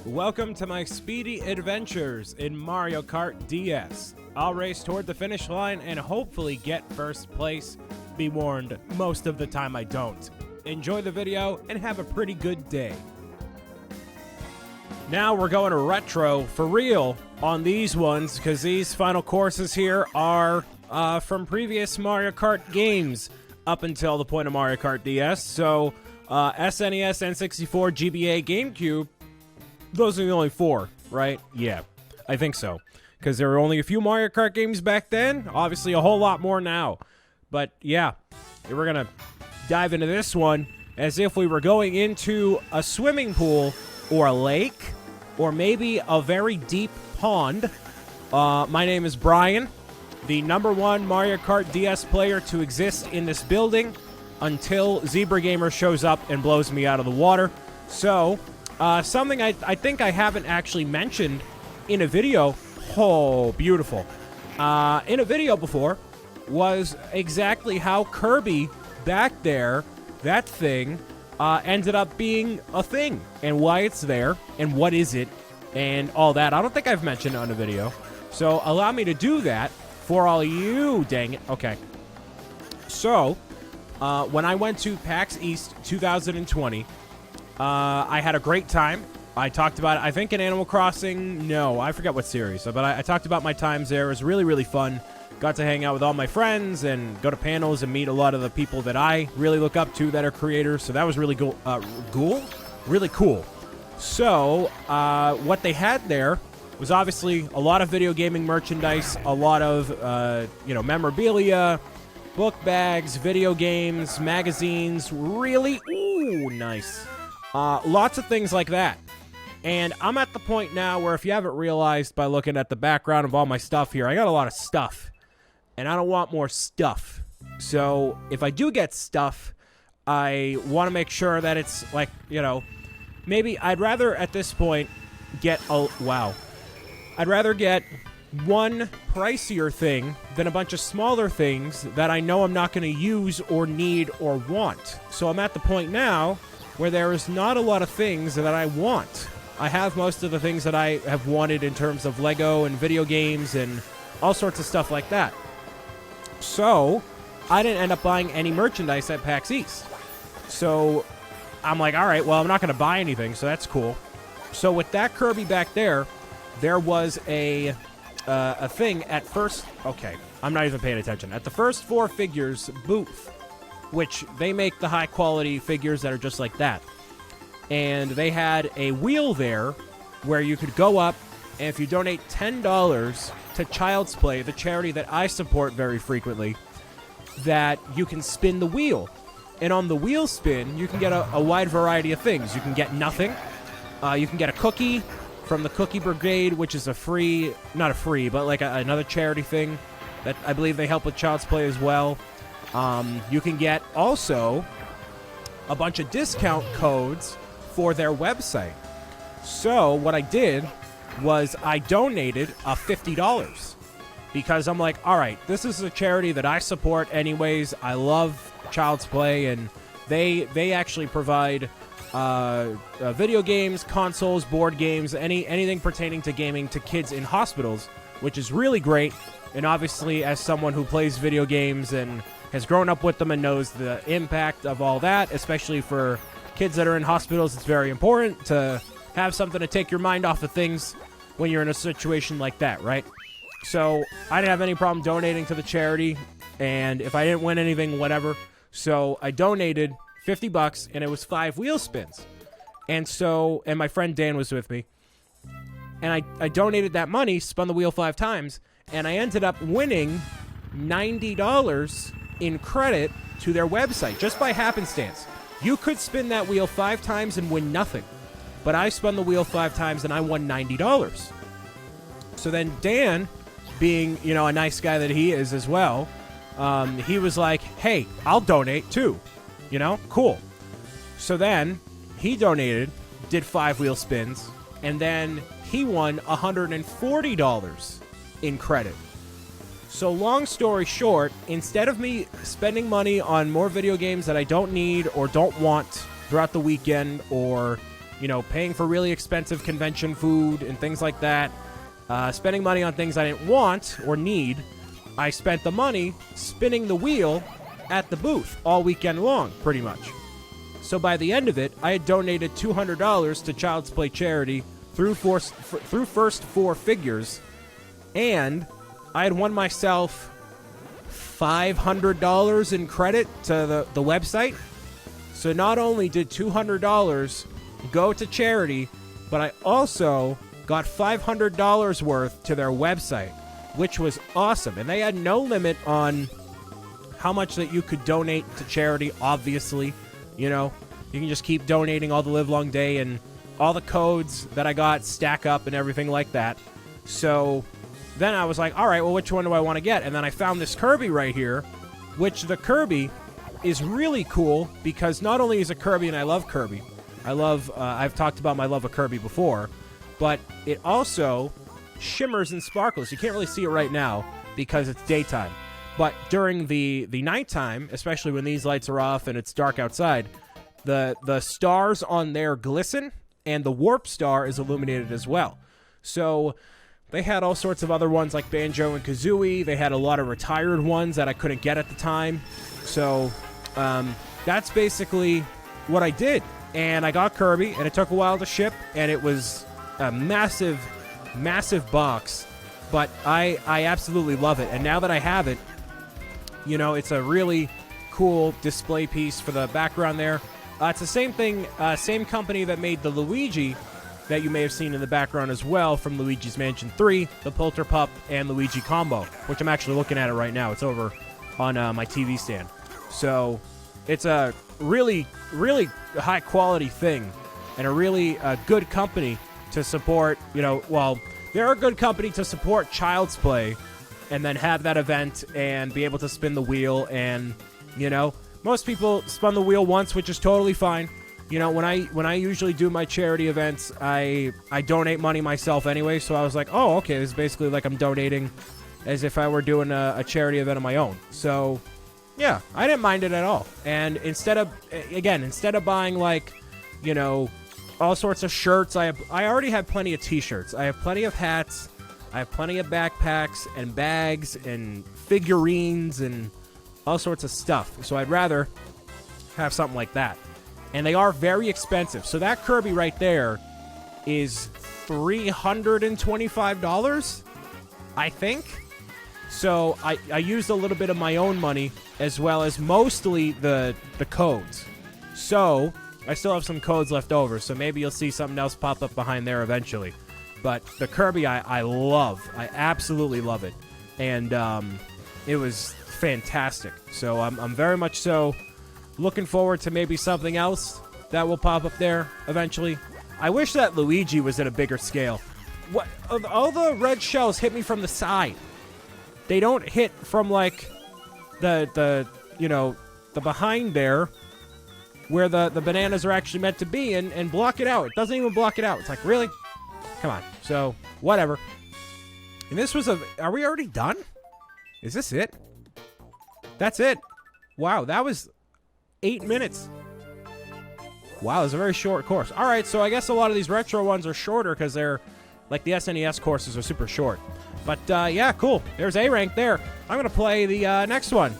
Welcome to my speedy adventures in Mario Kart DS. I'll race toward the finish line and hopefully get first place. Be warned, most of the time I don't. Enjoy the video and have a pretty good day. Now we're going to retro for real on these ones because these final courses here are from previous Mario Kart games up until the point of Mario Kart DS. So SNES, N64, GBA, GameCube, those are the only four, right? Yeah, I think so. Because there were only a few Mario Kart games back then. Obviously, a whole lot more now. But yeah, we're going to dive into this one as if we were going into a swimming pool or a lake or maybe a very deep pond. My name is Brian, the #1 Mario Kart DS player to exist in this building until Zebra Gamer shows up and blows me out of the water. So, something I think I haven't actually mentioned in a video, oh, beautiful, in a video before, was exactly how Kirby back there, that thing, ended up being a thing, and why it's there, and what is it, and all that. I don't think I've mentioned it on a video, so allow me to do that for all you, dang it. Okay. So, when I went to PAX East 2020, I had a great time. I talked about it, I think in Animal Crossing, no, I forget what series, but I talked about my times there. It was really, really fun. Got to hang out with all my friends and go to panels and meet a lot of the people that I really look up to that are creators, so that was really really cool. So, what they had there was obviously a lot of video gaming merchandise, a lot of, memorabilia, book bags, video games, magazines, really, ooh, nice. Lots of things like that. And I'm at the point now where, if you haven't realized by looking at the background of all my stuff here, I got a lot of stuff. And I don't want more stuff. So if I do get stuff, I want to make sure that it's like, maybe I'd rather at this point get I'd rather get one pricier thing than a bunch of smaller things that I know I'm not going to use or need or want. So I'm at the point now where there is not a lot of things that I want. I have most of the things that I have wanted in terms of Lego and video games and all sorts of stuff like that. So, I didn't end up buying any merchandise at PAX East. So, I'm like, all right, well, I'm not going to buy anything, so that's cool. So, with that Kirby back there, there was a thing at first. Okay, I'm not even paying attention. At the first 4 figures booth, which they make the high-quality figures that are just like that. And they had a wheel there where you could go up, and if you donate $10 to Child's Play, the charity that I support very frequently, that you can spin the wheel. And on the wheel spin, you can get a wide variety of things. You can get nothing. You can get a cookie from the Cookie Brigade, which is not a free, but like another charity thing that I believe they help with Child's Play as well. You can get also a bunch of discount codes for their website. So what I did was I donated $50 because I'm like, all right, this is a charity that I support anyways. I love Child's Play, and they actually provide video games, consoles, board games, anything pertaining to gaming to kids in hospitals, which is really great. And obviously, as someone who plays video games and has grown up with them and knows the impact of all that, especially for kids that are in hospitals, it's very important to have something to take your mind off of things when you're in a situation like that, right? So I didn't have any problem donating to the charity, and if I didn't win anything, whatever. So I donated $50, and it was 5 wheel spins. And my friend Dan was with me, and I donated that money, spun the wheel 5 times, and I ended up winning $90 in credit to their website, just by happenstance. You could spin that wheel 5 times and win nothing. But I spun the wheel 5 times and I won $90. So then Dan, being, a nice guy that he is as well, he was like, hey, I'll donate too. Cool. So then he donated, did 5 wheel spins, and then he won $140 in credit. So long story short, instead of me spending money on more video games that I don't need or don't want throughout the weekend, or paying for really expensive convention food and things like that, spending money on things I didn't want or need. I spent the money spinning the wheel at the booth all weekend long, pretty much. So by the end of it, I had donated $200 to Child's Play charity through first four figures, and I had won myself $500 in credit to the website. So not only did $200 go to charity, but I also got $500 worth to their website, which was awesome. And they had no limit on how much that you could donate to charity, obviously. You can just keep donating all the live long day, and all the codes that I got stack up and everything like that. So then I was like, all right, well, which one do I want to get? And then I found this Kirby right here, which the Kirby is really cool because not only is it Kirby, and I love Kirby. I've talked about my love of Kirby before, but it also shimmers and sparkles. You can't really see it right now because it's daytime. But during the nighttime, especially when these lights are off and it's dark outside, the stars on there glisten, and the warp star is illuminated as well. So they had all sorts of other ones like Banjo and Kazooie. They had a lot of retired ones that I couldn't get at the time. So that's basically what I did. And I got Kirby, and it took a while to ship, and it was a massive, massive box. But I absolutely love it. And now that I have it, it's a really cool display piece for the background there. It's the same thing, same company that made the Luigi that you may have seen in the background as well from Luigi's Mansion 3, the Polterpup, and Luigi combo, which I'm actually looking at it right now. It's over on my TV stand. So it's a really, really high-quality thing and a really good company to support, they're a good company to support Child's Play and then have that event and be able to spin the wheel. And, most people spun the wheel once, which is totally fine. When I usually do my charity events, I donate money myself anyway. So I was like, oh, okay, this is basically like I'm donating as if I were doing a charity event of my own. So, yeah, I didn't mind it at all. And instead of buying all sorts of shirts, I already have plenty of T-shirts. I have plenty of hats. I have plenty of backpacks and bags and figurines and all sorts of stuff. So I'd rather have something like that. And they are very expensive. So that Kirby right there is $325, I think. So I used a little bit of my own money as well as mostly the codes. So I still have some codes left over. So maybe you'll see something else pop up behind there eventually. But the Kirby I love. I absolutely love it. And it was fantastic. So I'm very much so looking forward to maybe something else that will pop up there eventually. I wish that Luigi was at a bigger scale. What? All the red shells hit me from the side. They don't hit from the behind there where the bananas are actually meant to be and block it out. It doesn't even block it out. It's like, really? Come on. So, whatever. And this was are we already done? Is this it? That's it. Wow, that was 8 minutes. Wow, it's a very short course. All right, so I guess a lot of these retro ones are shorter because they're like the SNES courses are super short. But yeah, cool. There's A rank there. I'm going to play the next one.